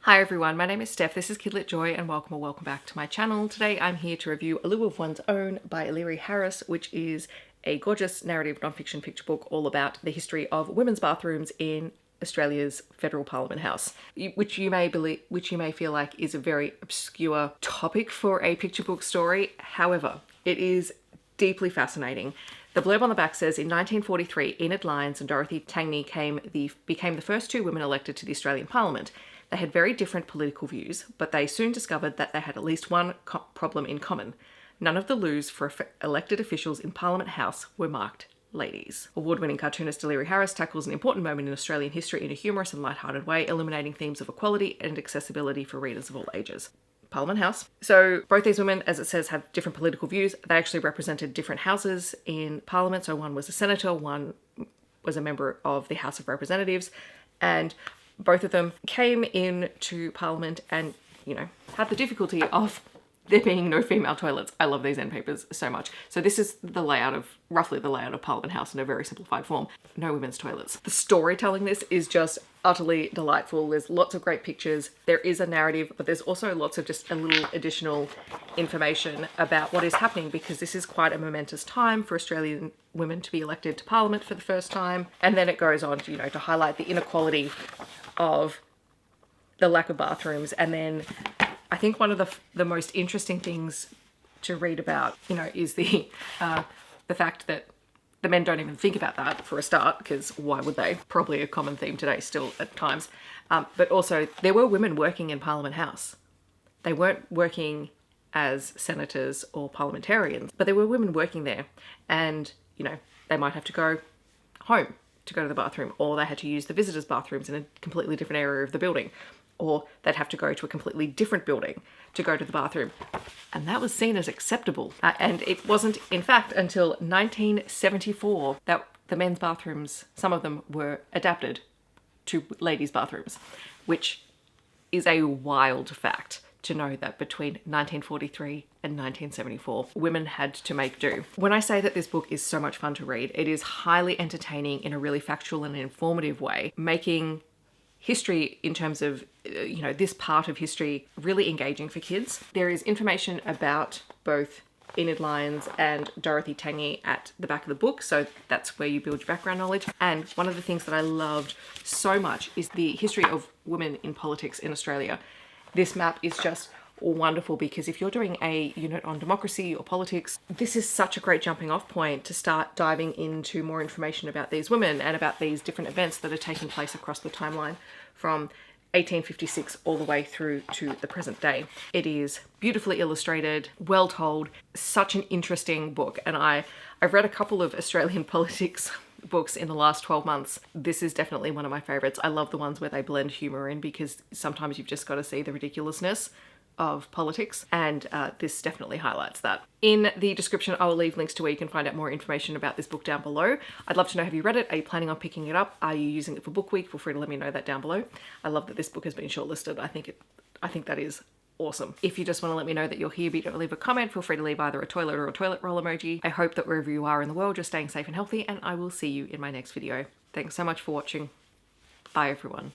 Hi everyone, my name is Steph, this is Kidlit Joy and welcome back to my channel. Today I'm here to review A Loo of One's Own by Eleri Harris, which is a gorgeous narrative non-fiction picture book all about the history of women's bathrooms in Australia's Federal Parliament House, which you may feel like is a very obscure topic for a picture book story. However, it is deeply fascinating. The blurb on the back says, in 1943, Enid, Lyons and Dorothy Tangney became the first two women elected to the Australian Parliament. They had very different political views, but they soon discovered that they had at least one problem in common. None of the loos for elected officials in Parliament House were marked ladies. Award-winning cartoonist Eleri Harris tackles an important moment in Australian history in a humorous and lighthearted way, illuminating themes of equality and accessibility for readers of all ages. Parliament House. So both these women, as it says, have different political views. They actually represented different houses in Parliament. So one was a senator, one was a member of the House of Representatives, and both of them came into Parliament and, had the difficulty of there being no female toilets. I love these end papers so much. So this is roughly the layout of Parliament House in a very simplified form. No women's toilets. The storytelling this is just utterly delightful. There's lots of great pictures. There is a narrative, but there's also lots of just a little additional information about what is happening, because this is quite a momentous time for Australian women to be elected to Parliament for the first time. And then it goes on to, to highlight the inequality of the lack of bathrooms. And then I think one of the most interesting things to read about, is the fact that the men don't even think about that for a start, because why would they? Probably a common theme today still at times. But also there were women working in Parliament House. They weren't working as senators or parliamentarians, but there were women working there, and they might have to go home to go to the bathroom, or they had to use the visitors' bathrooms in a completely different area of the building, or they'd have to go to a completely different building to go to the bathroom. And that was seen as acceptable. And it wasn't, in fact, until 1974 that the men's bathrooms, some of them were adapted to ladies' bathrooms, which is a wild fact to know that between 1943 and 1974, women had to make do. When I say that this book is so much fun to read, it is highly entertaining in a really factual and informative way, making history in terms of, this part of history really engaging for kids. There is information about both Enid, Lyons and Dorothy Tangney at the back of the book, so that's where you build your background knowledge. And one of the things that I loved so much is the history of women in politics in Australia. This map is just wonderful, because if you're doing a unit on democracy or politics, this is such a great jumping off point to start diving into more information about these women and about these different events that are taking place across the timeline from 1856 all the way through to the present day. It is beautifully illustrated, well told, such an interesting book. And I've read a couple of Australian politics books in the last 12 months. This is definitely one of my favorites. I love the ones where they blend humor in, because sometimes you've just got to see the ridiculousness of politics, and this definitely highlights that. In the description, I will leave links to where you can find out more information about this book down below. I'd love to know, have you read it? Are you planning on picking it up? Are you using it for book week? Feel free to let me know that down below. I love that this book has been shortlisted. I think that is awesome. If you just want to let me know that you're here but you don't leave a comment, feel free to leave either a toilet or a toilet roll emoji. I hope that wherever you are in the world, you're staying safe and healthy, and I will see you in my next video. Thanks so much for watching. Bye everyone.